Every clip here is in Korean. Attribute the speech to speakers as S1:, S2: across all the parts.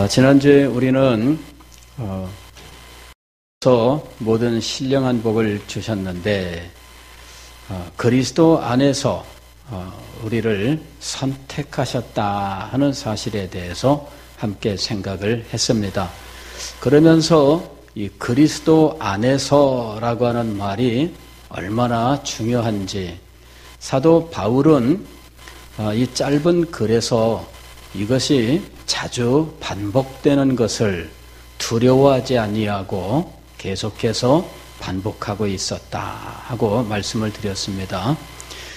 S1: 지난주에 우리는 모든 신령한 복을 주셨는데 그리스도 안에서 우리를 선택하셨다 하는 사실에 대해서 함께 생각을 했습니다. 그러면서 이 그리스도 안에서라고 하는 말이 얼마나 중요한지 사도 바울은 이 짧은 글에서 이것이 자주 반복되는 것을 두려워하지 아니하고 계속해서 반복하고 있었다 하고 말씀을 드렸습니다.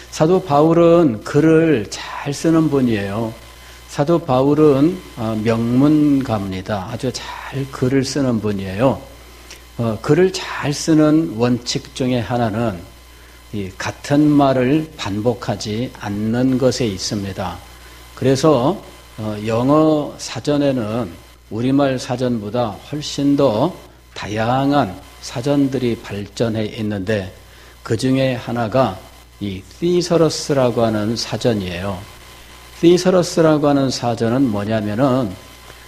S1: 사도 바울은 글을 잘 쓰는 분이에요. 사도 바울은 명문가입니다. 아주 잘 글을 쓰는 분이에요. 글을 잘 쓰는 원칙 중에 하나는 이 같은 말을 반복하지 않는 것에 있습니다. 그래서 영어 사전에는 우리말 사전보다 훨씬 더 다양한 사전들이 발전해 있는데 그 중에 하나가 이 thesaurus라고 하는 사전이에요. thesaurus라고 하는 사전은 뭐냐면은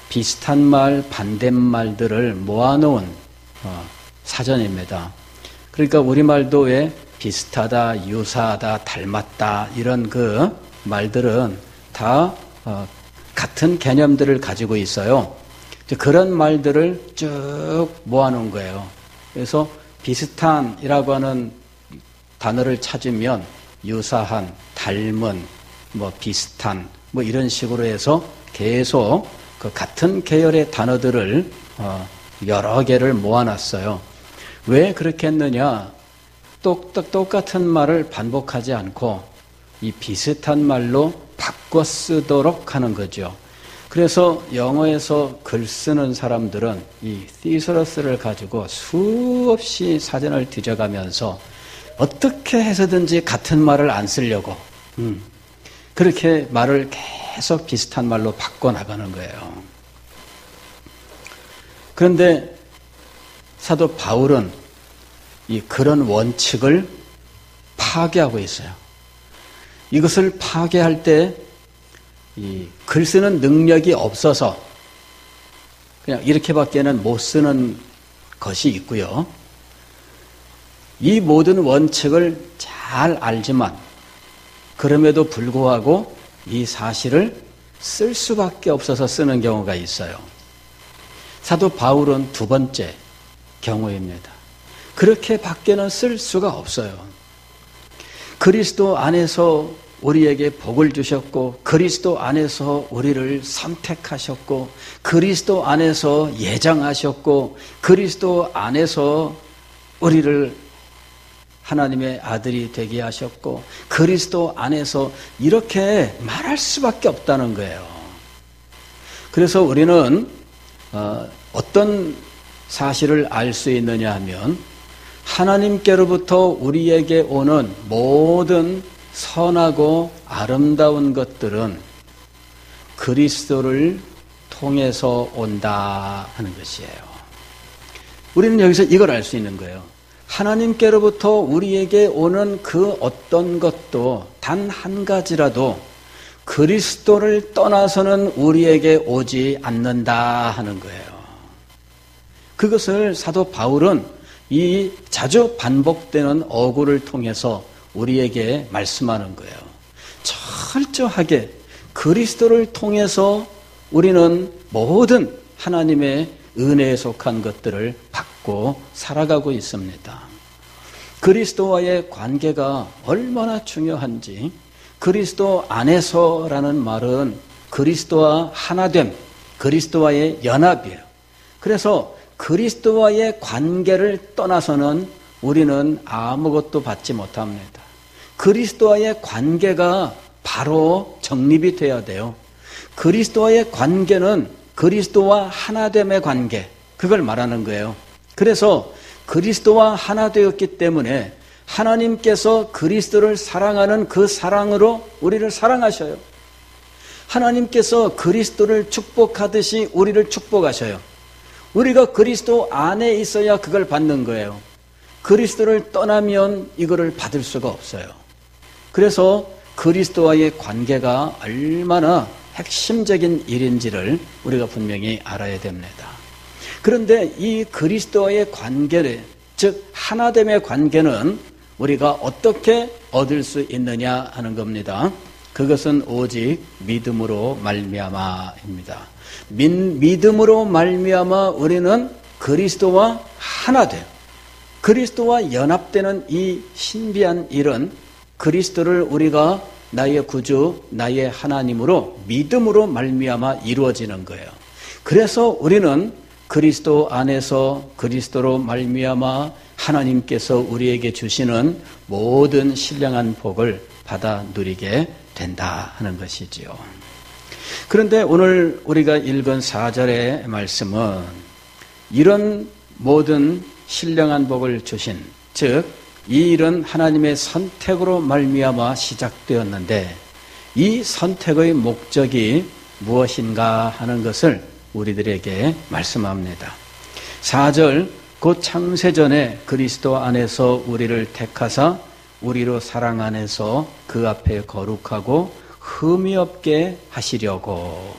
S1: 비슷한 말, 반대말들을 모아놓은 사전입니다. 그러니까 우리말도 왜 비슷하다, 유사하다, 닮았다 이런 그 말들은 다 같은 개념들을 가지고 있어요. 그런 말들을 쭉 모아놓은 거예요. 그래서 비슷한이라고 하는 단어를 찾으면 유사한, 닮은, 비슷한 이런 식으로 해서 계속 그 같은 계열의 단어들을 여러 개를 모아놨어요. 왜 그렇게 했느냐? 똑같은 말을 반복하지 않고 이 비슷한 말로 바꿔 쓰도록 하는 거죠. 그래서 영어에서 글 쓰는 사람들은 이 thesaurus를 가지고 수없이 사전을 뒤져가면서 어떻게 해서든지 같은 말을 안 쓰려고 그렇게 말을 계속 비슷한 말로 바꿔나가는 거예요. 그런데 사도 바울은 그런 원칙을 파괴하고 있어요. 이것을 파괴할 때 글 쓰는 능력이 없어서 그냥 이렇게밖에는 못 쓰는 것이 있고요. 이 모든 원칙을 잘 알지만 그럼에도 불구하고 이 사실을 쓸 수밖에 없어서 쓰는 경우가 있어요. 사도 바울은 두 번째 경우입니다. 그렇게 밖에는 쓸 수가 없어요. 그리스도 안에서 우리에게 복을 주셨고 그리스도 안에서 우리를 선택하셨고 그리스도 안에서 예정하셨고 그리스도 안에서 우리를 하나님의 아들이 되게 하셨고 그리스도 안에서 이렇게 말할 수밖에 없다는 거예요. 그래서 우리는 어떤 사실을 알 수 있느냐 하면 하나님께로부터 우리에게 오는 모든 선하고 아름다운 것들은 그리스도를 통해서 온다 하는 것이에요. 우리는 여기서 이걸 알 수 있는 거예요. 하나님께로부터 우리에게 오는 그 어떤 것도 단 한 가지라도 그리스도를 떠나서는 우리에게 오지 않는다 하는 거예요. 그것을 사도 바울은 이 자주 반복되는 어구를 통해서 우리에게 말씀하는 거예요. 철저하게 그리스도를 통해서 우리는 모든 하나님의 은혜에 속한 것들을 받고 살아가고 있습니다. 그리스도와의 관계가 얼마나 중요한지 그리스도 안에서라는 말은 그리스도와 하나됨, 그리스도와의 연합이에요. 그래서 그리스도와의 관계를 떠나서는 우리는 아무것도 받지 못합니다. 그리스도와의 관계가 바로 정립이 돼야 돼요. 그리스도와의 관계는 그리스도와 하나됨의 관계, 그걸 말하는 거예요. 그래서 그리스도와 하나 되었기 때문에 하나님께서 그리스도를 사랑하는 그 사랑으로 우리를 사랑하셔요. 하나님께서 그리스도를 축복하듯이 우리를 축복하셔요. 우리가 그리스도 안에 있어야 그걸 받는 거예요. 그리스도를 떠나면 이거를 받을 수가 없어요. 그래서 그리스도와의 관계가 얼마나 핵심적인 일인지를 우리가 분명히 알아야 됩니다. 그런데 이 그리스도와의 관계를, 즉 하나됨의 관계는 우리가 어떻게 얻을 수 있느냐 하는 겁니다. 그것은 오직 믿음으로 말미암아입니다. 믿음으로 말미암아 우리는 그리스도와 하나 돼요. 그리스도와 연합되는 이 신비한 일은 그리스도를 우리가 나의 구주, 나의 하나님으로 믿음으로 말미암아 이루어지는 거예요. 그래서 우리는 그리스도 안에서 그리스도로 말미암아 하나님께서 우리에게 주시는 모든 신령한 복을 받아 누리게 된다 하는 것이지요. 그런데 오늘 우리가 읽은 4절의 말씀은 이런 모든 신령한 복을 주신, 즉 이 일은 하나님의 선택으로 말미암아 시작되었는데 이 선택의 목적이 무엇인가 하는 것을 우리들에게 말씀합니다. 4절, 곧 창세전에 그리스도 안에서 우리를 택하사 우리로 사랑 안에서 그 앞에 거룩하고 흠이 없게 하시려고.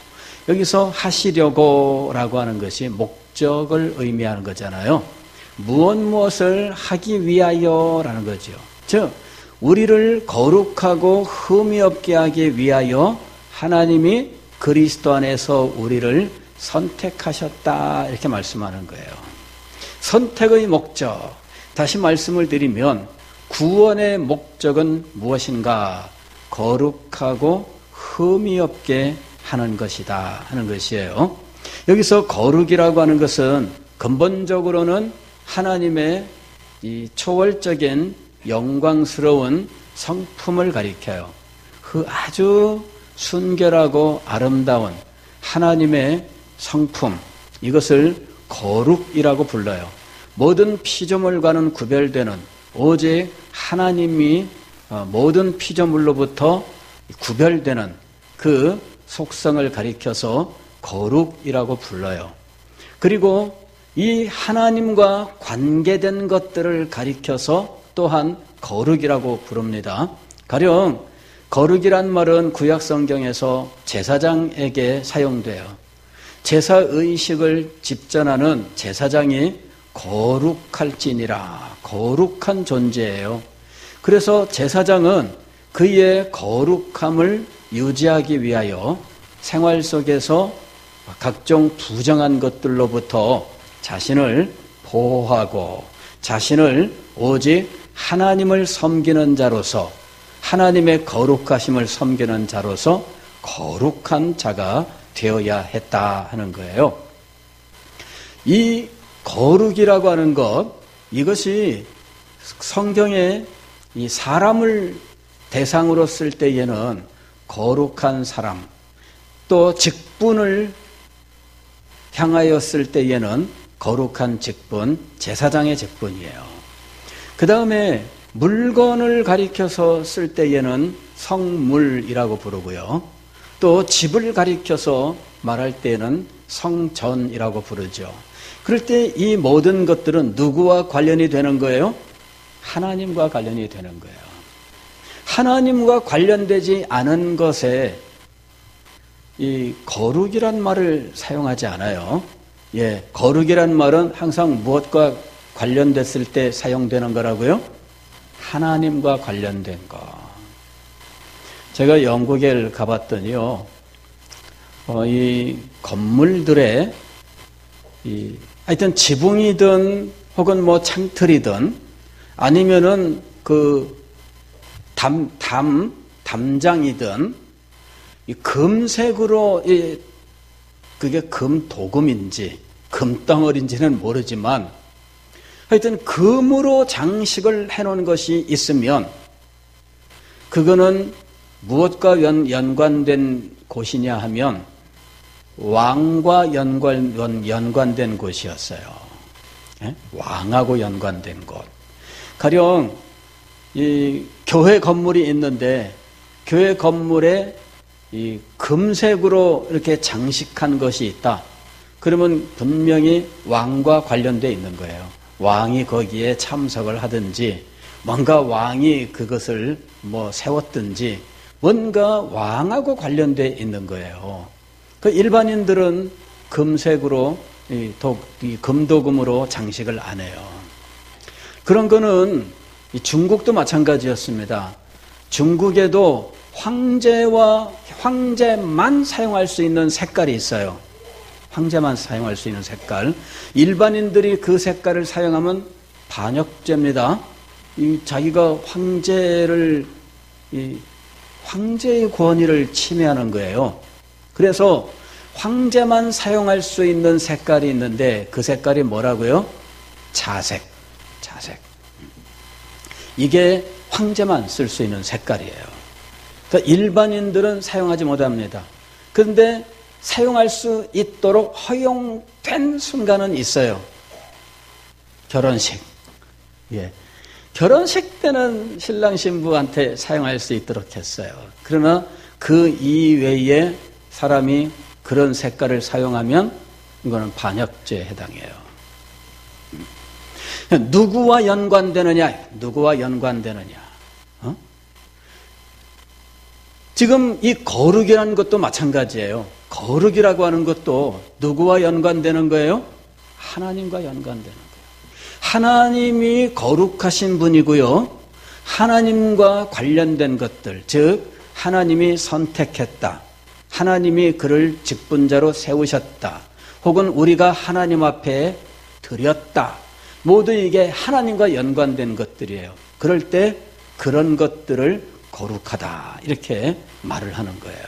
S1: 여기서 하시려고라고 하는 것이 목적을 의미하는 거잖아요. 무엇을 하기 위하여라는 거죠. 즉 우리를 거룩하고 흠이 없게 하기 위하여 하나님이 그리스도 안에서 우리를 선택하셨다 이렇게 말씀하는 거예요. 선택의 목적, 다시 말씀을 드리면 구원의 목적은 무엇인가? 거룩하고 흠이 없게 하는 것이다 하는 것이에요. 여기서 거룩이라고 하는 것은 근본적으로는 하나님의 이 초월적인 영광스러운 성품을 가리켜요. 그 아주 순결하고 아름다운 하나님의 성품, 이것을 거룩이라고 불러요. 모든 피조물과는 구별되는, 오직 하나님이 모든 피조물로부터 구별되는 그 속성을 가리켜서 거룩이라고 불러요. 그리고 이 하나님과 관계된 것들을 가리켜서 또한 거룩이라고 부릅니다. 가령 거룩이란 말은 구약 성경에서 제사장에게 사용돼요. 제사의식을 집전하는 제사장이 거룩할지니라, 거룩한 존재예요. 그래서 제사장은 그의 거룩함을 유지하기 위하여 생활 속에서 각종 부정한 것들로부터 자신을 보호하고 자신을 오직 하나님을 섬기는 자로서, 하나님의 거룩하심을 섬기는 자로서 거룩한 자가 되어야 했다 하는 거예요. 이 거룩이라고 하는 것, 이것이 성경에 이 사람을 대상으로 쓸 때에는 거룩한 사람, 또 직분을 향하여 쓸 때에는 거룩한 직분, 제사장의 직분이에요. 그 다음에 물건을 가리켜서 쓸 때에는 성물이라고 부르고요. 또 집을 가리켜서 말할 때에는 성전이라고 부르죠. 그럴 때 이 모든 것들은 누구와 관련이 되는 거예요? 하나님과 관련이 되는 거예요. 하나님과 관련되지 않은 것에 이 거룩이란 말을 사용하지 않아요. 예, 거룩이란 말은 항상 무엇과 관련됐을 때 사용되는 거라고요? 하나님과 관련된 거. 제가 영국에 가봤더니요, 이 건물들의 하여튼 지붕이든 혹은 뭐 창틀이든 아니면은 그 담장이든 이 금색으로 그게 금도금인지 금덩어리인지는 모르지만 하여튼 금으로 장식을 해놓은 것이 있으면 그거는 무엇과 연관된 곳이냐 하면 왕과 연관된 곳이었어요. 예? 왕하고 연관된 곳. 가령 이 교회 건물이 있는데 교회 건물에 이 금색으로 이렇게 장식한 것이 있다. 그러면 분명히 왕과 관련되어 있는 거예요. 왕이 거기에 참석을 하든지 뭔가 왕이 그것을 뭐 세웠든지 뭔가 왕하고 관련되어 있는 거예요. 그 일반인들은 금색으로, 이 금도금으로 장식을 안 해요. 그런 거는 중국도 마찬가지였습니다. 중국에도 황제만 사용할 수 있는 색깔이 있어요. 황제만 사용할 수 있는 색깔. 일반인들이 그 색깔을 사용하면 반역죄입니다. 자기가 황제의 권위를 침해하는 거예요. 그래서 황제만 사용할 수 있는 색깔이 있는데 그 색깔이 뭐라고요? 자색. 이게 황제만 쓸 수 있는 색깔이에요. 그러니까 일반인들은 사용하지 못합니다. 그런데 사용할 수 있도록 허용된 순간은 있어요. 결혼식. 결혼식 때는 신랑 신부한테 사용할 수 있도록 했어요. 그러나 그 이외에 사람이 그런 색깔을 사용하면 이거는 반역죄에 해당해요. 누구와 연관되느냐? 지금 이 거룩이라는 것도 마찬가지예요. 거룩이라고 하는 것도 누구와 연관되는 거예요? 하나님과 연관되는 거예요. 하나님이 거룩하신 분이고요. 하나님과 관련된 것들, 즉 하나님이 선택했다. 하나님이 그를 직분자로 세우셨다. 혹은 우리가 하나님 앞에 드렸다. 모두 이게 하나님과 연관된 것들이에요. 그럴 때 그런 것들을 거룩하다 이렇게 말을 하는 거예요.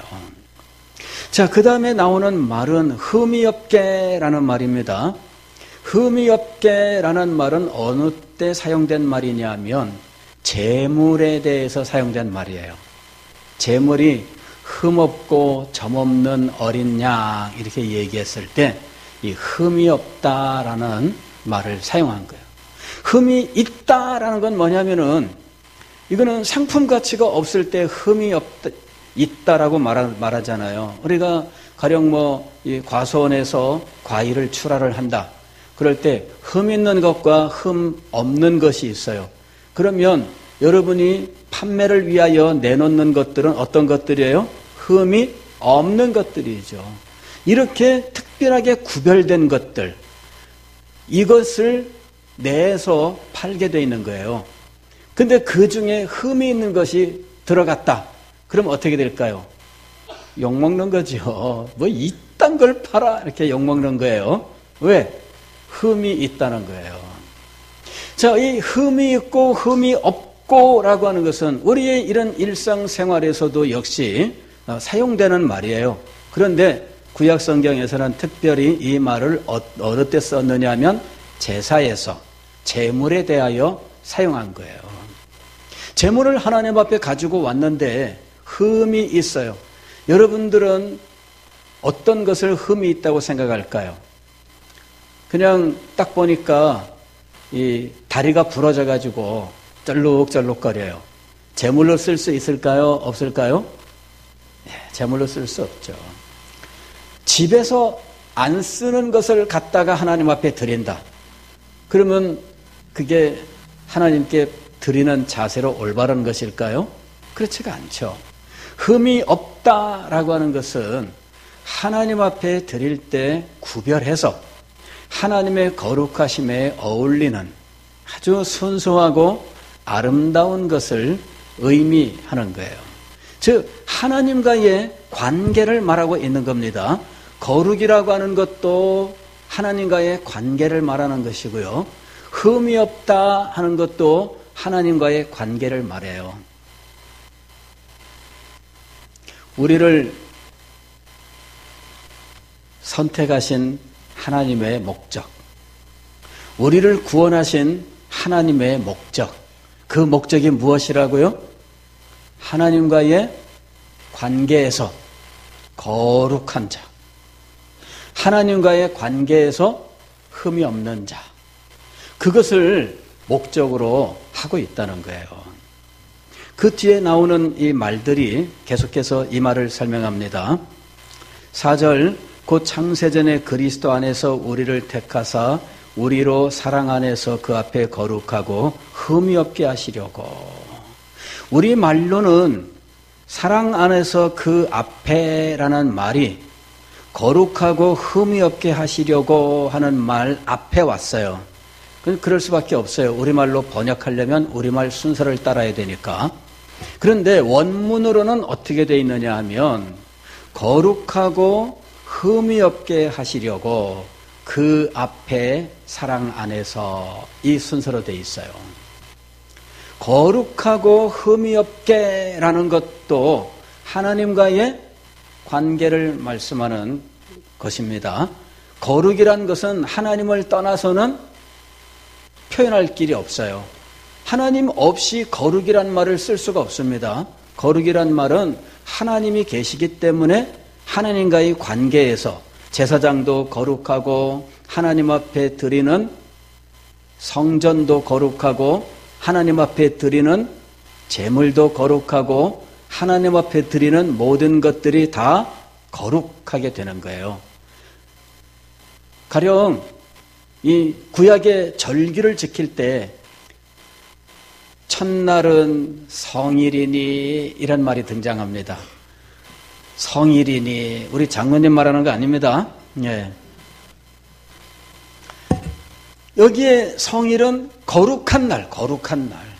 S1: 자, 그 다음에 나오는 말은 흠이 없게라는 말입니다. 흠이 없게라는 말은 어느 때 사용된 말이냐면 제물에 대해서 사용된 말이에요. 제물이 흠없고 점없는 어린 양 이렇게 얘기했을 때 이 흠이 없다라는 말을 사용한 거예요. 흠이 있다라는 건 뭐냐면은 이거는 상품 가치가 없을 때 흠이 있다라고 말하잖아요. 우리가 가령 이 과수원에서 과일을 출하를 한다. 그럴 때 흠 있는 것과 흠 없는 것이 있어요. 그러면 여러분이 판매를 위하여 내놓는 것들은 어떤 것들이에요? 흠이 없는 것들이죠. 이렇게 특별하게 구별된 것들, 이것을 내서 팔게 돼 있는 거예요. 근데 그 중에 흠이 있는 것이 들어갔다. 그럼 어떻게 될까요? 욕먹는 거죠. 이딴 걸 팔아. 이렇게 욕먹는 거예요. 왜? 흠이 있다는 거예요. 자, 이 흠이 있고 흠이 없고라고 하는 것은 우리의 이런 일상생활에서도 역시 사용되는 말이에요. 그런데 구약 성경에서는 특별히 이 말을 어느 때 썼느냐 하면 제사에서 제물에 대하여 사용한 거예요. 제물을 하나님 앞에 가지고 왔는데 흠이 있어요. 여러분들은 어떤 것을 흠이 있다고 생각할까요? 그냥 딱 보니까 이 다리가 부러져 가지고 쩔룩쩔룩거려요. 제물로 쓸 수 있을까요? 없을까요? 네, 제물로 쓸 수 없죠. 집에서 안 쓰는 것을 갖다가 하나님 앞에 드린다. 그러면 그게 하나님께 드리는 자세로 올바른 것일까요? 그렇지가 않죠. 흠이 없다라고 하는 것은 하나님 앞에 드릴 때 구별해서 하나님의 거룩하심에 어울리는 아주 순수하고 아름다운 것을 의미하는 거예요. 즉 하나님과의 관계를 말하고 있는 겁니다. 거룩이라고 하는 것도 하나님과의 관계를 말하는 것이고요. 흠이 없다 하는 것도 하나님과의 관계를 말해요. 우리를 선택하신 하나님의 목적, 우리를 구원하신 하나님의 목적, 그 목적이 무엇이라고요? 하나님과의 관계에서 거룩한 자, 하나님과의 관계에서 흠이 없는 자, 그것을 목적으로 하고 있다는 거예요. 그 뒤에 나오는 이 말들이 계속해서 이 말을 설명합니다. 4절, 곧 창세전에 그리스도 안에서 우리를 택하사 우리로 사랑 안에서 그 앞에 거룩하고 흠이 없게 하시려고. 우리 말로는 사랑 안에서 그 앞에라는 말이 거룩하고 흠이 없게 하시려고 하는 말 앞에 왔어요. 그럴 수밖에 없어요. 우리말로 번역하려면 우리말 순서를 따라야 되니까. 그런데 원문으로는 어떻게 되어 있느냐 하면 거룩하고 흠이 없게 하시려고 그 앞에 사랑 안에서 이 순서로 되어 있어요. 거룩하고 흠이 없게라는 것도 하나님과의 관계를 말씀하는 것입니다. 거룩이란 것은 하나님을 떠나서는 표현할 길이 없어요. 하나님 없이 거룩이란 말을 쓸 수가 없습니다. 거룩이란 말은 하나님이 계시기 때문에 하나님과의 관계에서 제사장도 거룩하고 하나님 앞에 드리는 성전도 거룩하고 하나님 앞에 드리는 제물도 거룩하고 하나님 앞에 드리는 모든 것들이 다 거룩하게 되는 거예요. 가령 이 구약의 절기를 지킬 때 첫날은 성일이니 이런 말이 등장합니다. 성일이니 우리 장로님 말하는 거 아닙니다. 예. 여기에 성일은 거룩한 날, 거룩한 날.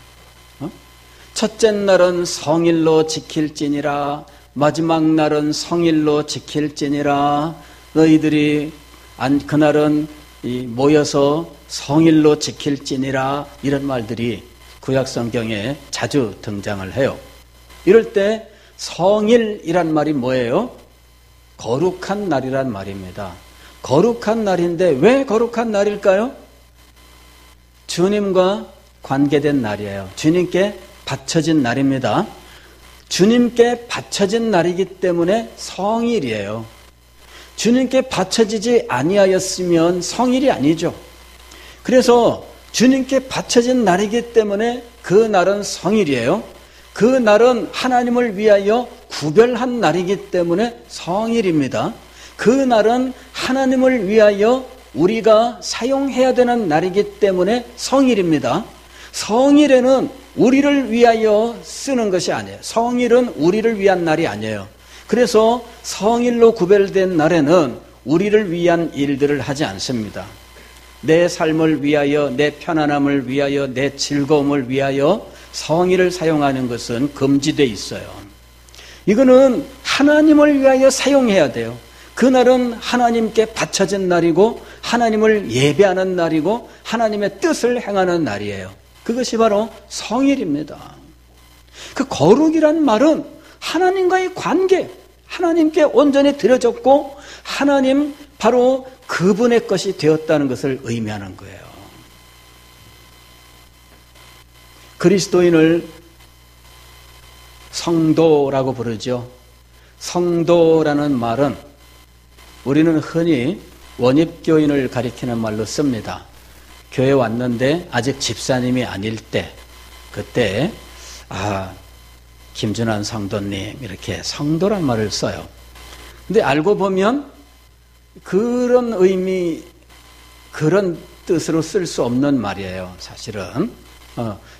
S1: 첫째 날은 성일로 지킬지니라, 마지막 날은 성일로 지킬지니라. 너희들이 그날은 모여서 성일로 지킬지니라. 이런 말들이 구약 성경에 자주 등장을 해요. 이럴 때 성일이란 말이 뭐예요? 거룩한 날이란 말입니다. 거룩한 날인데 왜 거룩한 날일까요? 주님과 관계된 날이에요. 주님께 바쳐진 날입니다. 주님께 바쳐진 날이기 때문에 성일이에요. 주님께 바쳐지지 아니하였으면 성일이 아니죠. 그래서 주님께 바쳐진 날이기 때문에 그 날은 성일이에요. 그 날은 하나님을 위하여 구별한 날이기 때문에 성일입니다. 그 날은 하나님을 위하여 우리가 사용해야 되는 날이기 때문에 성일입니다. 성일에는 우리를 위하여 쓰는 것이 아니에요. 성일은 우리를 위한 날이 아니에요. 그래서 성일로 구별된 날에는 우리를 위한 일들을 하지 않습니다. 내 삶을 위하여, 내 편안함을 위하여, 내 즐거움을 위하여 성일을 사용하는 것은 금지되어 있어요. 이거는 하나님을 위하여 사용해야 돼요. 그날은 하나님께 바쳐진 날이고 하나님을 예배하는 날이고 하나님의 뜻을 행하는 날이에요. 그것이 바로 성일입니다. 그 거룩이란 말은 하나님과의 관계, 하나님께 온전히 드려졌고 하나님 바로 그분의 것이 되었다는 것을 의미하는 거예요. 그리스도인을 성도라고 부르죠. 성도라는 말은 우리는 흔히 원입교인을 가리키는 말로 씁니다. 교회 왔는데 아직 집사님이 아닐 때, 그때 김준환 성도님 이렇게 성도란 말을 써요. 근데 알고 보면 그런 의미, 그런 뜻으로 쓸 수 없는 말이에요. 사실은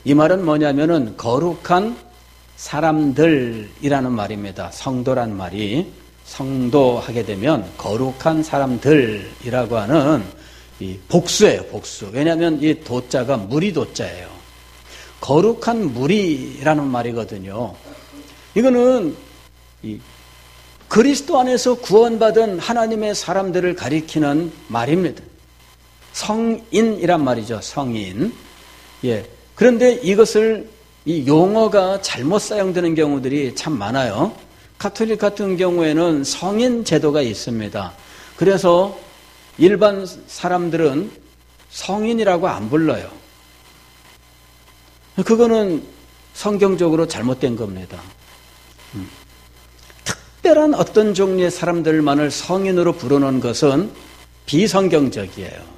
S1: 이 말은 뭐냐면은 거룩한 사람들이라는 말입니다. 성도란 말이 성도하게 되면 거룩한 사람들이라고 하는 이 복수예요, 복수. 왜냐하면 이 도자가 무리 도자예요. 거룩한 무리라는 말이거든요. 이거는 이 그리스도 안에서 구원받은 하나님의 사람들을 가리키는 말입니다. 성인이란 말이죠, 성인. 예. 그런데 이것을 이 용어가 잘못 사용되는 경우들이 참 많아요. 가톨릭 같은 경우에는 성인 제도가 있습니다. 그래서 일반 사람들은 성인이라고 안 불러요. 그거는 성경적으로 잘못된 겁니다. 특별한 어떤 종류의 사람들만을 성인으로 부르는 것은 비성경적이에요.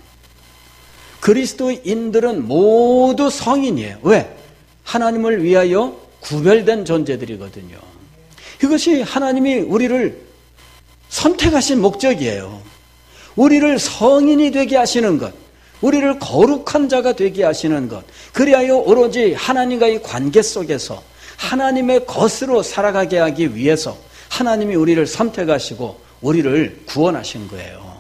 S1: 그리스도인들은 모두 성인이에요. 왜? 하나님을 위하여 구별된 존재들이거든요. 이것이 하나님이 우리를 선택하신 목적이에요. 우리를 성인이 되게 하시는 것, 우리를 거룩한 자가 되게 하시는 것, 그리하여 오로지 하나님과의 관계 속에서 하나님의 것으로 살아가게 하기 위해서 하나님이 우리를 선택하시고 우리를 구원하신 거예요.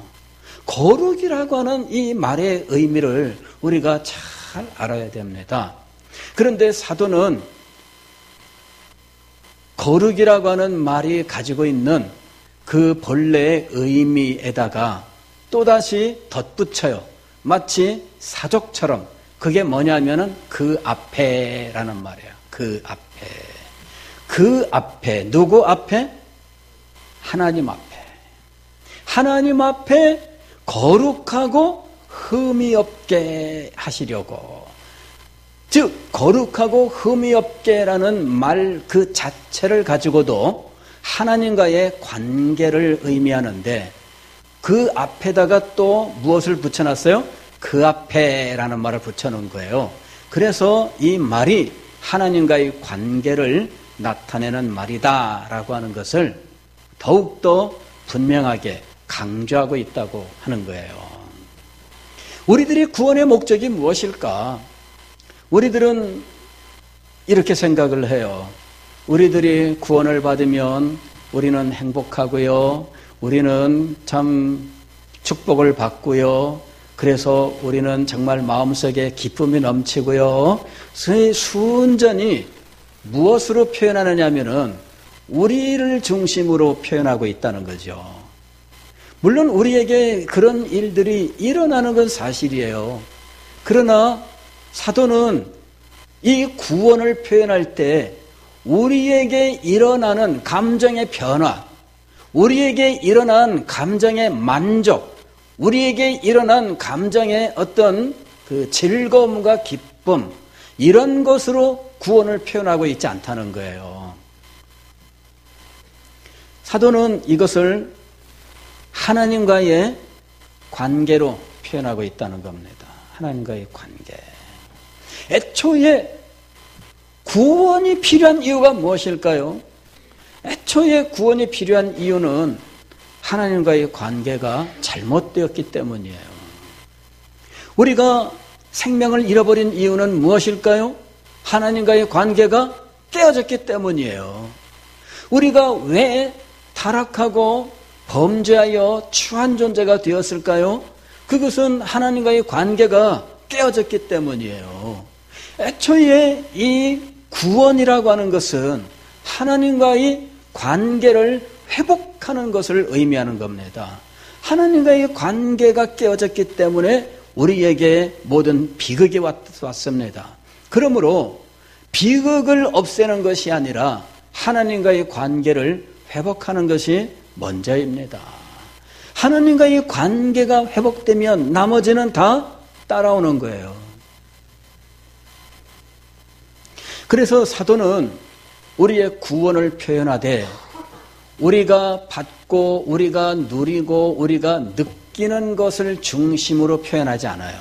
S1: 거룩이라고 하는 이 말의 의미를 우리가 잘 알아야 됩니다. 그런데 사도는 거룩이라고 하는 말이 가지고 있는 그 본래의 의미에다가 또다시 덧붙여요. 마치 사족처럼. 그게 뭐냐면은 그 앞에라는 말이에요. 그 앞에. 그 앞에. 누구 앞에? 하나님 앞에. 하나님 앞에 거룩하고 흠이 없게 하시려고. 즉 거룩하고 흠이 없게라는 말 그 자체를 가지고도 하나님과의 관계를 의미하는데 그 앞에다가 또 무엇을 붙여놨어요? 그 앞에라는 말을 붙여놓은 거예요. 그래서 이 말이 하나님과의 관계를 나타내는 말이다라고 하는 것을 더욱더 분명하게 강조하고 있다고 하는 거예요. 우리들의 구원의 목적이 무엇일까? 우리들은 이렇게 생각을 해요. 우리들이 구원을 받으면 우리는 행복하고요. 우리는 참 축복을 받고요. 그래서 우리는 정말 마음속에 기쁨이 넘치고요. 순전히 무엇으로 표현하느냐 하면은 우리를 중심으로 표현하고 있다는 거죠. 물론 우리에게 그런 일들이 일어나는 건 사실이에요. 그러나 사도는 이 구원을 표현할 때 우리에게 일어나는 감정의 변화, 우리에게 일어난 감정의 만족, 우리에게 일어난 감정의 어떤 그 즐거움과 기쁨, 이런 것으로 구원을 표현하고 있지 않다는 거예요. 사도는 이것을 하나님과의 관계로 표현하고 있다는 겁니다. 하나님과의 관계. 애초에 구원이 필요한 이유가 무엇일까요? 애초에 구원이 필요한 이유는 하나님과의 관계가 잘못되었기 때문이에요. 우리가 생명을 잃어버린 이유는 무엇일까요? 하나님과의 관계가 깨어졌기 때문이에요. 우리가 왜 타락하고 범죄하여 추한 존재가 되었을까요? 그것은 하나님과의 관계가 깨어졌기 때문이에요. 애초에 이 구원이라고 하는 것은 하나님과의 관계를 회복하는 것을 의미하는 겁니다. 하나님과의 관계가 깨어졌기 때문에 우리에게 모든 비극이 왔습니다. 그러므로 비극을 없애는 것이 아니라 하나님과의 관계를 회복하는 것이 먼저입니다. 하나님과의 관계가 회복되면 나머지는 다 따라오는 거예요. 그래서 사도는 우리의 구원을 표현하되 우리가 받고 우리가 누리고 우리가 느끼는 것을 중심으로 표현하지 않아요.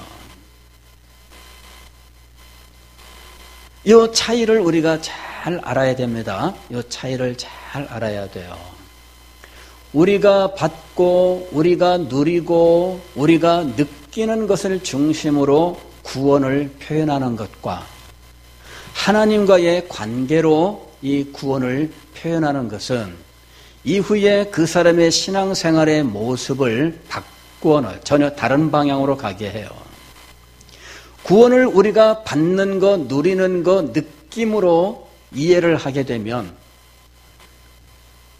S1: 이 차이를 우리가 잘 알아야 됩니다. 이 차이를 잘 알아야 돼요. 우리가 받고 우리가 누리고 우리가 느끼는 것을 중심으로 구원을 표현하는 것과 하나님과의 관계로 이 구원을 표현하는 것은 이후에 그 사람의 신앙생활의 모습을 바꾸어는 전혀 다른 방향으로 가게 해요. 구원을 우리가 받는 것, 누리는 것, 느낌으로 이해를 하게 되면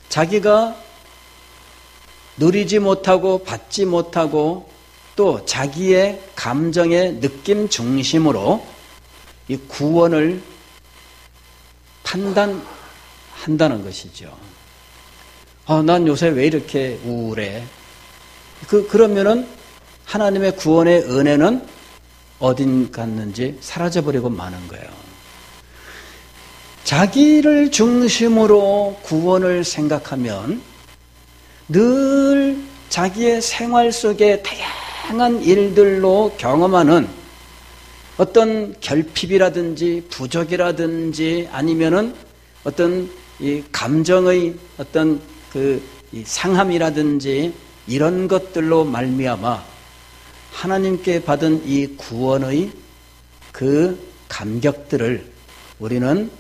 S1: 자기가 누리지 못하고 받지 못하고 또 자기의 감정의 느낌 중심으로 이 구원을 판단한다는 것이죠. 난 요새 왜 이렇게 우울해? 그러면은 하나님의 구원의 은혜는 어딘 갔는지 사라져버리고 마는 거예요. 자기를 중심으로 구원을 생각하면 늘 자기의 생활 속에 다양한 일들로 경험하는 어떤 결핍이라든지 부족이라든지 아니면은 어떤 이 감정의 어떤 이 상함이라든지 이런 것들로 말미암아 하나님께 받은 이 구원의 그 감격들을 우리는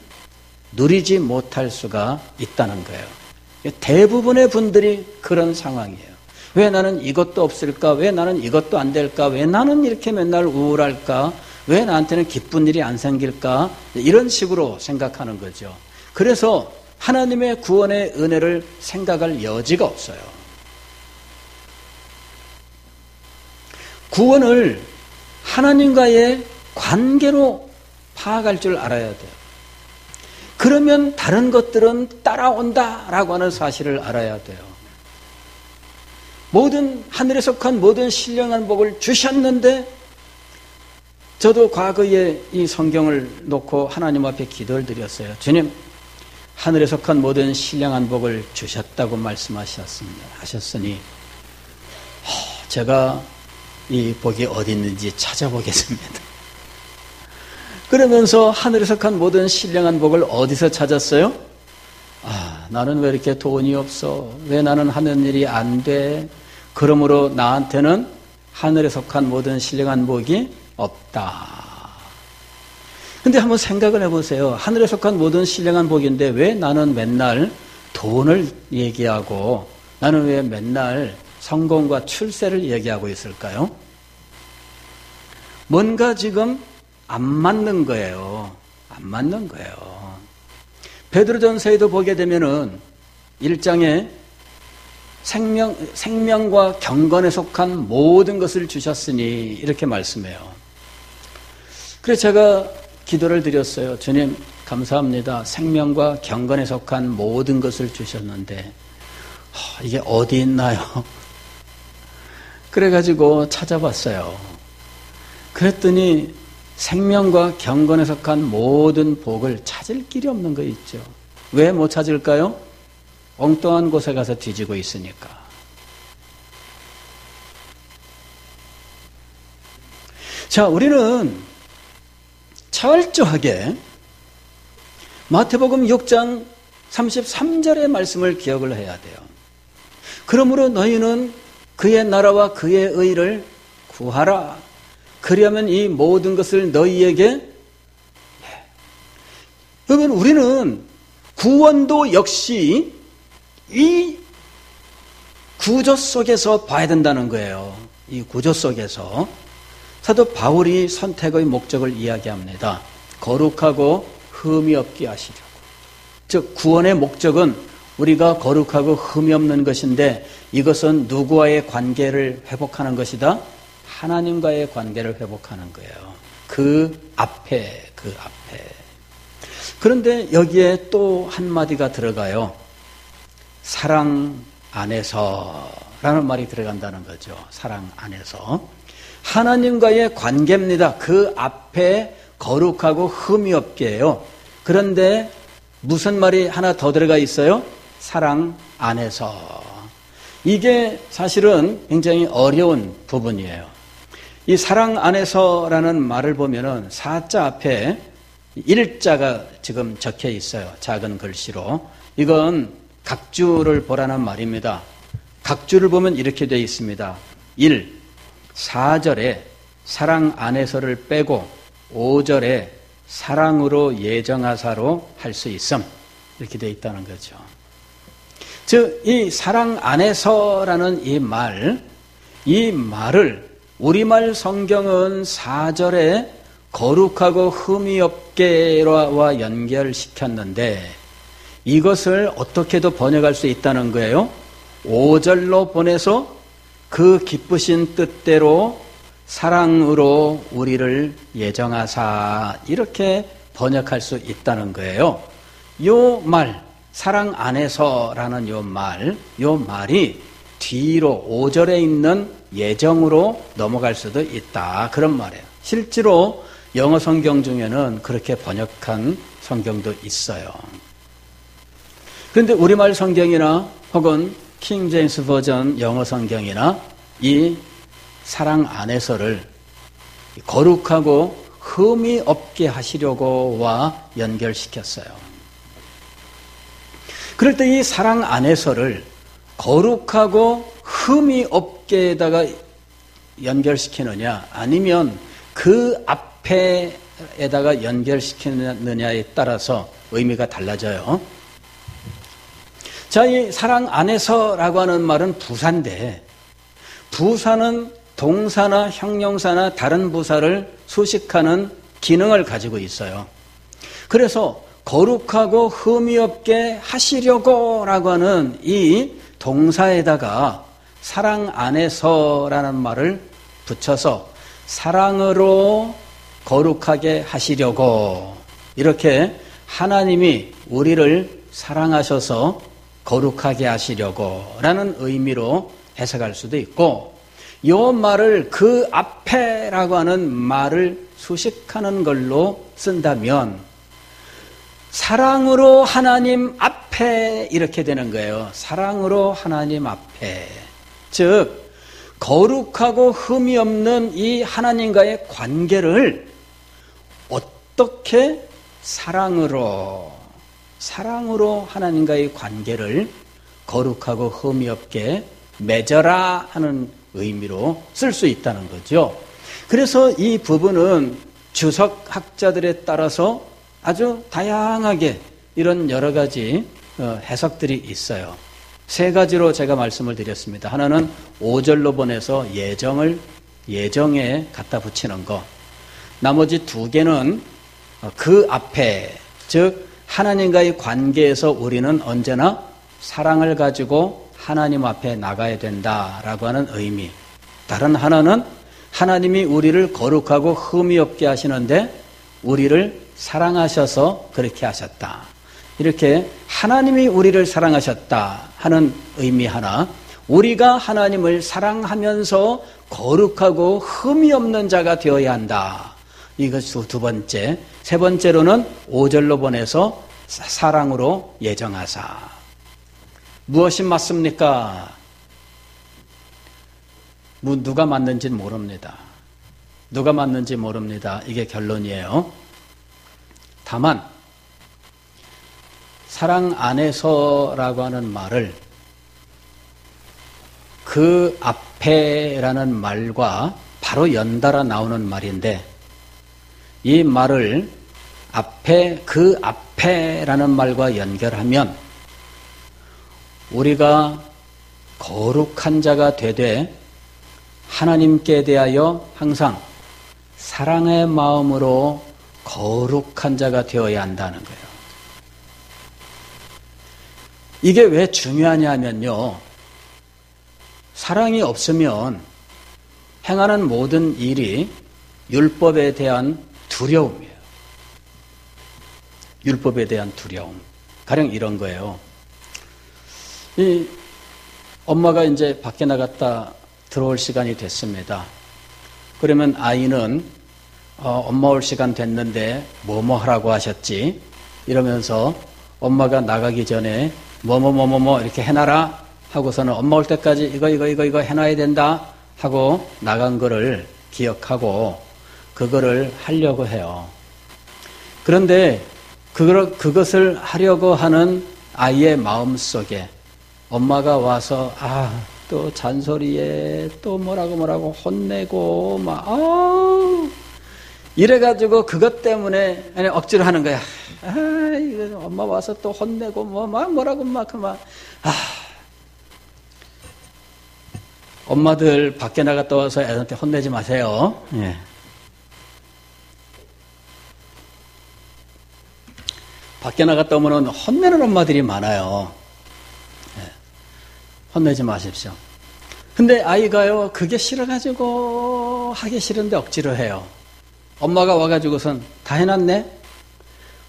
S1: 누리지 못할 수가 있다는 거예요. 대부분의 분들이 그런 상황이에요. 왜 나는 이것도 없을까? 왜 나는 이것도 안 될까? 왜 나는 이렇게 맨날 우울할까? 왜 나한테는 기쁜 일이 안 생길까? 이런 식으로 생각하는 거죠. 그래서 하나님의 구원의 은혜를 생각할 여지가 없어요. 구원을 하나님과의 관계로 파악할 줄 알아야 돼요. 그러면 다른 것들은 따라온다라고 하는 사실을 알아야 돼요. 모든 하늘에 속한 모든 신령한 복을 주셨는데 저도 과거에 이 성경을 놓고 하나님 앞에 기도를 드렸어요. 주님, 하늘에 속한 모든 신령한 복을 주셨다고 말씀하셨습니다. 하셨으니 제가 이 복이 어디 있는지 찾아보겠습니다. 그러면서 하늘에 속한 모든 신령한 복을 어디서 찾았어요? 나는 왜 이렇게 돈이 없어? 왜 나는 하는 일이 안 돼? 그러므로 나한테는 하늘에 속한 모든 신령한 복이 없다. 근데 한번 생각을 해보세요. 하늘에 속한 모든 신령한 복인데 왜 나는 맨날 돈을 얘기하고 나는 왜 맨날 성공과 출세를 얘기하고 있을까요? 뭔가 지금 안 맞는 거예요. 안 맞는 거예요. 베드로전서에도 보게 되면은 1장에 생명과 경건에 속한 모든 것을 주셨으니 이렇게 말씀해요. 그래서 제가 기도를 드렸어요. 주님 감사합니다. 생명과 경건에 속한 모든 것을 주셨는데 이게 어디 있나요? 그래가지고 찾아봤어요. 그랬더니 생명과 경건에 속한 모든 복을 찾을 길이 없는 거 있죠. 왜 못 찾을까요? 엉뚱한 곳에 가서 뒤지고 있으니까. 자, 우리는 철저하게 마태복음 6장 33절의 말씀을 기억을 해야 돼요. 그러므로 너희는 그의 나라와 그의 의를 구하라. 그러면 이 모든 것을 너희에게. 그러면 우리는 구원도 역시 이 구조 속에서 봐야 된다는 거예요. 이 구조 속에서 사도 바울이 선택의 목적을 이야기합니다. 거룩하고 흠이 없게 하시려고. 즉 구원의 목적은 우리가 거룩하고 흠이 없는 것인데 이것은 누구와의 관계를 회복하는 것이다? 하나님과의 관계를 회복하는 거예요. 그 앞에. 그런데 여기에 또 한마디가 들어가요. 사랑 안에서라는 말이 들어간다는 거죠. 사랑 안에서. 하나님과의 관계입니다. 그 앞에 거룩하고 흠이 없게 해요. 그런데 무슨 말이 하나 더 들어가 있어요? 사랑 안에서. 이게 사실은 굉장히 어려운 부분이에요. 이 사랑 안에서라는 말을 보면은 사자 앞에 일자가 지금 적혀 있어요. 작은 글씨로. 이건 각주를 보라는 말입니다. 각주를 보면 이렇게 되어 있습니다. 1. 4절에 사랑 안에서를 빼고 5절에 사랑으로 예정하사로 할 수 있음. 이렇게 되어 있다는 거죠. 즉, 이 사랑 안에서라는 이 말을 우리말 성경은 4절에 거룩하고 흠이 없게와 연결시켰는데 이것을 어떻게도 번역할 수 있다는 거예요. 5절로 보내서 그 기쁘신 뜻대로 사랑으로 우리를 예정하사 이렇게 번역할 수 있다는 거예요. 요 말, 사랑 안에서라는 요 말이 뒤로 5절에 있는 예정으로 넘어갈 수도 있다. 그런 말이에요. 실제로 영어 성경 중에는 그렇게 번역한 성경도 있어요. 그런데 우리말 성경이나 혹은 킹 제임스 버전 영어 성경이나 이 사랑 안에서를 거룩하고 흠이 없게 하시려고와 연결시켰어요. 그럴 때 이 사랑 안에서를 거룩하고 흠이 없게에다가 연결시키느냐 아니면 그 앞에 무엇에다가 연결시키느냐에 따라서 의미가 달라져요. 자, 이 사랑 안에서라고 하는 말은 부사인데, 부사는 동사나 형용사나 다른 부사를 수식하는 기능을 가지고 있어요. 그래서 거룩하고 흠이 없게 하시려고 라고 하는 이 동사에다가 사랑 안에서라는 말을 붙여서 사랑으로 거룩하게 하시려고, 이렇게 하나님이 우리를 사랑하셔서 거룩하게 하시려고 라는 의미로 해석할 수도 있고, 이 말을 그 앞에라고 하는 말을 수식하는 걸로 쓴다면 사랑으로 하나님 앞에 이렇게 되는 거예요. 사랑으로 하나님 앞에. 즉 거룩하고 흠이 없는 이 하나님과의 관계를 어떻게 사랑으로 하나님과의 관계를 거룩하고 흠이 없게 맺어라 하는 의미로 쓸 수 있다는 거죠. 그래서 이 부분은 주석학자들에 따라서 아주 다양하게 이런 여러 가지 해석들이 있어요. 세 가지로 제가 말씀을 드렸습니다. 하나는 5절로 보내서 예정에 갖다 붙이는 것. 나머지 두 개는 그 앞에, 즉 하나님과의 관계에서 우리는 언제나 사랑을 가지고 하나님 앞에 나가야 된다라고 하는 의미. 다른 하나는 하나님이 우리를 거룩하고 흠이 없게 하시는데 우리를 사랑하셔서 그렇게 하셨다. 이렇게 하나님이 우리를 사랑하셨다 하는 의미 하나, 우리가 하나님을 사랑하면서 거룩하고 흠이 없는 자가 되어야 한다. 이것이 두 번째. 세 번째로는 5절로 보내서 사랑으로 예정하사. 무엇이 맞습니까? 누가 맞는지는 모릅니다. 누가 맞는지 모릅니다. 이게 결론이에요. 다만 사랑 안에서라고 하는 말을 그 앞에라는 말과 바로 연달아 나오는 말인데, 이 말을 그 앞에라는 말과 연결하면 우리가 거룩한 자가 되되 하나님께 대하여 항상 사랑의 마음으로 거룩한 자가 되어야 한다는 거예요. 이게 왜 중요하냐면요, 사랑이 없으면 행하는 모든 일이 율법에 대한 두려움이에요. 율법에 대한 두려움. 가령 이런 거예요. 이 엄마가 이제 밖에 나갔다 들어올 시간이 됐습니다. 그러면 아이는 엄마 올 시간 됐는데 뭐뭐 하라고 하셨지? 이러면서 엄마가 나가기 전에 뭐뭐 이렇게 해놔라 하고서는 엄마 올 때까지 이거 해놔야 된다 하고 나간 거를 기억하고 그거를 하려고 해요. 그런데 그것을 하려고 하는 아이의 마음속에 엄마가 와서 또 잔소리에 또 뭐라고 혼내고 이래가지고 그것 때문에 억지로 하는 거야. 이거 엄마 와서 또 혼내고 뭐라고 엄마들 밖에 나갔다 와서 애한테 혼내지 마세요. 예. 밖에 나갔다 오면 혼내는 엄마들이 많아요. 예. 혼내지 마십시오. 근데 아이가요, 그게 싫어가지고 하기 싫은데 억지로 해요. 엄마가 와가지고선 다 해놨네?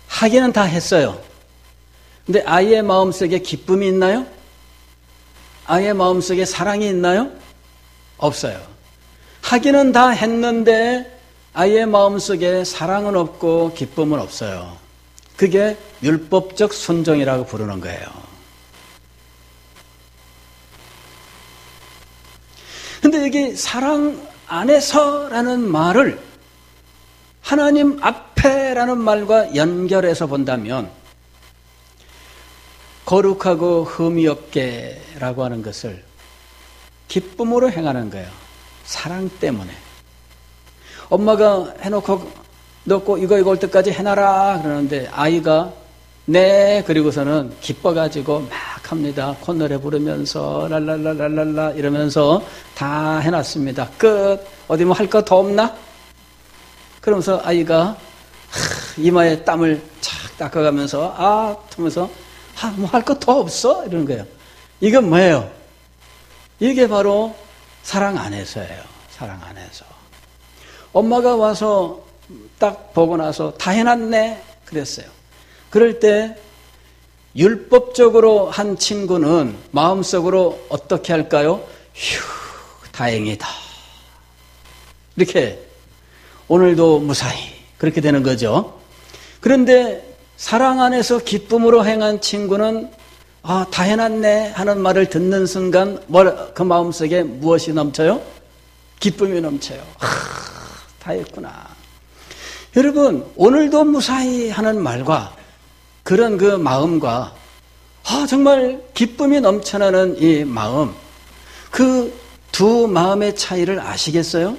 S1: 하기는 다 했어요. 근데 아이의 마음속에 기쁨이 있나요? 아이의 마음속에 사랑이 있나요? 없어요. 하기는 다 했는데 아이의 마음속에 사랑은 없고 기쁨은 없어요. 그게 율법적 순종이라고 부르는 거예요. 근데 여기 사랑 안에서라는 말을 하나님 앞에라는 말과 연결해서 본다면 거룩하고 흠이 없게라고 하는 것을 기쁨으로 행하는 거예요. 사랑 때문에. 엄마가 해놓고 너 꼭 이거 올 때까지 해놔라. 그러는데 아이가 네. 그리고서는 기뻐가지고 막 합니다. 콧노래 부르면서 랄랄랄랄랄라 이러면서 다 해놨습니다. 끝. 어디 뭐 할 거 더 없나? 그러면서 아이가 이마에 땀을 착 닦아가면서 하면서 뭐 할 거 더 없어? 이러는 거예요. 이건 뭐예요? 이게 바로 사랑 안에서예요. 사랑 안에서. 엄마가 와서 딱 보고 나서 다 해놨네 그랬어요. 그럴 때 율법적으로 한 친구는 마음속으로 어떻게 할까요? 휴, 다행이다. 이렇게 오늘도 무사히 그렇게 되는 거죠. 그런데 사랑 안에서 기쁨으로 행한 친구는 다 해놨네 하는 말을 듣는 순간 그 마음속에 무엇이 넘쳐요? 기쁨이 넘쳐요. 다 했구나. 여러분 오늘도 무사히 하는 말과 그런 그 마음과 정말 기쁨이 넘쳐나는 이 마음, 그 두 마음의 차이를 아시겠어요?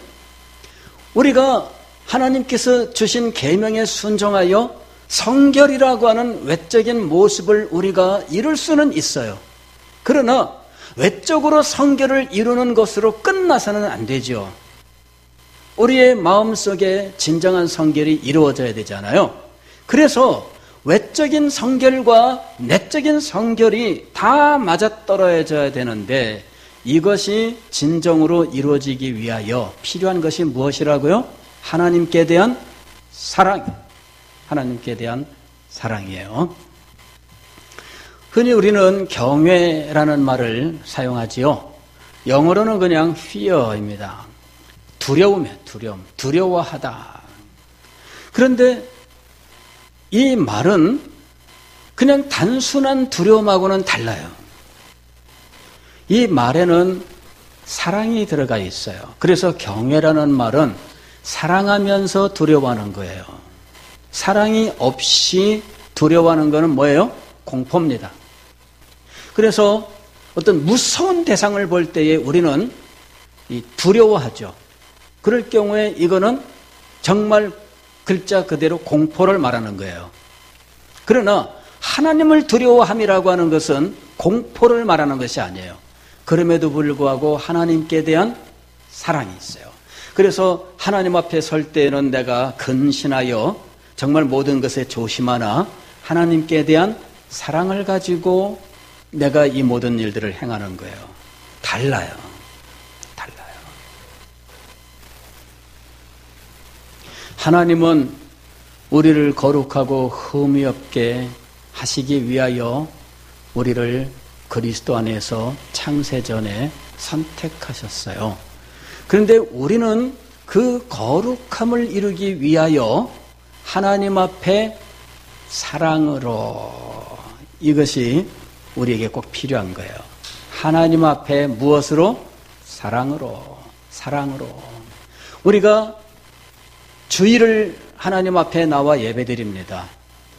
S1: 우리가 하나님께서 주신 계명에 순종하여 성결이라고 하는 외적인 모습을 우리가 이룰 수는 있어요. 그러나 외적으로 성결을 이루는 것으로 끝나서는 안 되죠. 우리의 마음속에 진정한 성결이 이루어져야 되잖아요. 그래서 외적인 성결과 내적인 성결이 다 맞아떨어져야 되는데 이것이 진정으로 이루어지기 위하여 필요한 것이 무엇이라고요? 하나님께 대한 사랑. 하나님께 대한 사랑이에요. 흔히 우리는 경외라는 말을 사용하지요. 영어로는 그냥 fear입니다. 두려움이에요. 두려워하다. 그런데 이 말은 그냥 단순한 두려움하고는 달라요. 이 말에는 사랑이 들어가 있어요. 그래서 경외라는 말은 사랑하면서 두려워하는 거예요. 사랑이 없이 두려워하는 것은 뭐예요? 공포입니다. 그래서 어떤 무서운 대상을 볼 때에 우리는 두려워하죠. 그럴 경우에 이거는 정말 글자 그대로 공포를 말하는 거예요. 그러나 하나님을 두려워함이라고 하는 것은 공포를 말하는 것이 아니에요. 그럼에도 불구하고 하나님께 대한 사랑이 있어요. 그래서 하나님 앞에 설 때에는 내가 근신하여 정말 모든 것에 조심하나 하나님께 대한 사랑을 가지고 내가 이 모든 일들을 행하는 거예요. 달라요. 하나님은 우리를 거룩하고 흠이 없게 하시기 위하여 우리를 그리스도 안에서 창세전에 선택하셨어요. 그런데 우리는 그 거룩함을 이루기 위하여 하나님 앞에 사랑으로, 이것이 우리에게 꼭 필요한 거예요. 하나님 앞에 무엇으로? 사랑으로. 우리가 주일을 하나님 앞에 나와 예배드립니다.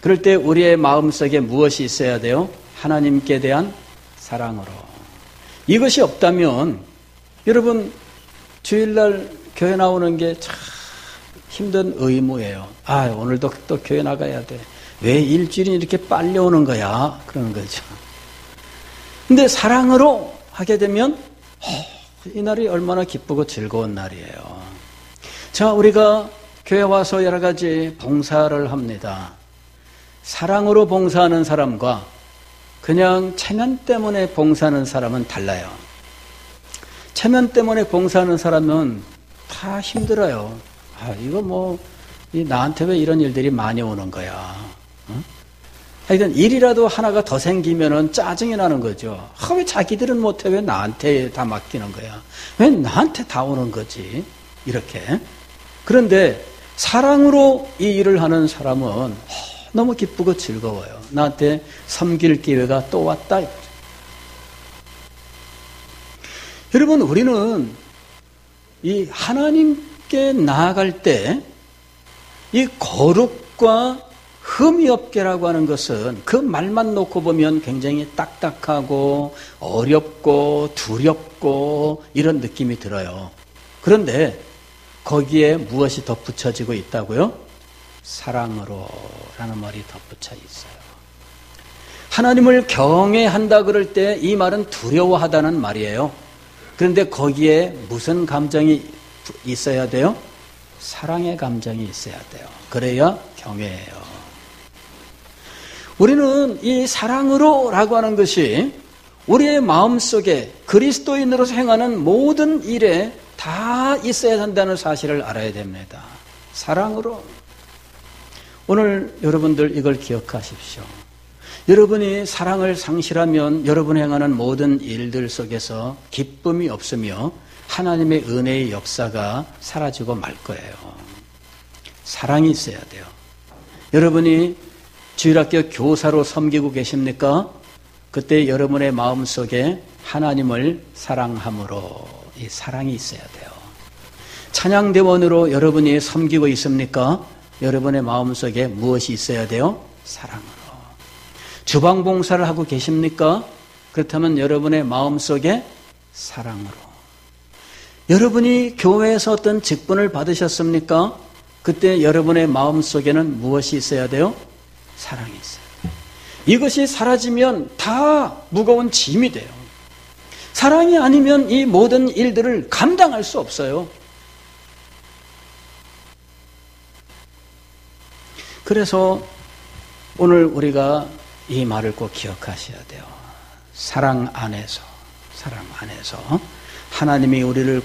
S1: 그럴 때 우리의 마음속에 무엇이 있어야 돼요? 하나님께 대한 사랑으로. 이것이 없다면 여러분 주일날 교회 나오는 게 참 힘든 의무예요. 오늘도 또 교회 나가야 돼. 왜 일주일이 이렇게 빨리 오는 거야? 그러는 거죠. 근데 사랑으로 하게 되면 이 날이 얼마나 기쁘고 즐거운 날이에요. 자, 우리가 교회 와서 여러 가지 봉사를 합니다. 사랑으로 봉사하는 사람과 그냥 체면 때문에 봉사하는 사람은 달라요. 체면 때문에 봉사하는 사람은 다 힘들어요. 이거 나한테 왜 이런 일들이 많이 오는 거야. 하여튼 일이라도 하나가 더 생기면은 짜증이 나는 거죠. 왜 자기들은 못해? 왜 나한테 다 맡기는 거야? 왜 나한테 다 오는 거지? 이렇게. 그런데 사랑으로 이 일을 하는 사람은 너무 기쁘고 즐거워요. 나한테 섬길 기회가 또 왔다. 여러분, 우리는 이 하나님께 나아갈 때 이 거룩과 흠이 없게라고 하는 것은 그 말만 놓고 보면 굉장히 딱딱하고 어렵고 두렵고 이런 느낌이 들어요. 그런데 거기에 무엇이 덧붙여지고 있다고요? 사랑으로라는 말이 덧붙여 있어요. 하나님을 경외한다 그럴 때 이 말은 두려워하다는 말이에요. 그런데 거기에 무슨 감정이 있어야 돼요? 사랑의 감정이 있어야 돼요. 그래야 경외해요. 우리는 이 사랑으로라고 하는 것이 우리의 마음속에 그리스도인으로서 행하는 모든 일에 다 있어야 한다는 사실을 알아야 됩니다. 사랑으로. 오늘 여러분들 이걸 기억하십시오. 여러분이 사랑을 상실하면 여러분이 행하는 모든 일들 속에서 기쁨이 없으며 하나님의 은혜의 역사가 사라지고 말 거예요. 사랑이 있어야 돼요. 여러분이 주일학교 교사로 섬기고 계십니까? 그때 여러분의 마음속에 하나님을 사랑함으로 이 사랑이 있어야 돼요. 찬양대원으로 여러분이 섬기고 있습니까? 여러분의 마음속에 무엇이 있어야 돼요? 사랑으로. 주방봉사를 하고 계십니까? 그렇다면 여러분의 마음속에 사랑으로. 여러분이 교회에서 어떤 직분을 받으셨습니까? 그때 여러분의 마음속에는 무엇이 있어야 돼요? 사랑이 있어요. 이것이 사라지면 다 무거운 짐이 돼요. 사랑이 아니면 이 모든 일들을 감당할 수 없어요. 그래서 오늘 우리가 이 말을 꼭 기억하셔야 돼요. 사랑 안에서 하나님이 우리를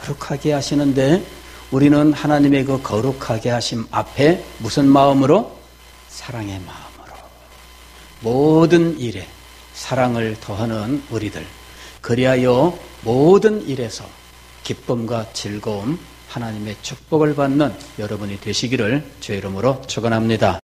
S1: 거룩하게 하시는데 우리는 하나님의 그 거룩하게 하심 앞에 무슨 마음으로? 사랑의 마음으로. 모든 일에 사랑을 더하는 우리들. 그리하여 모든 일에서 기쁨과 즐거움, 하나님의 축복을 받는 여러분이 되시기를 주의 이름으로 축원합니다.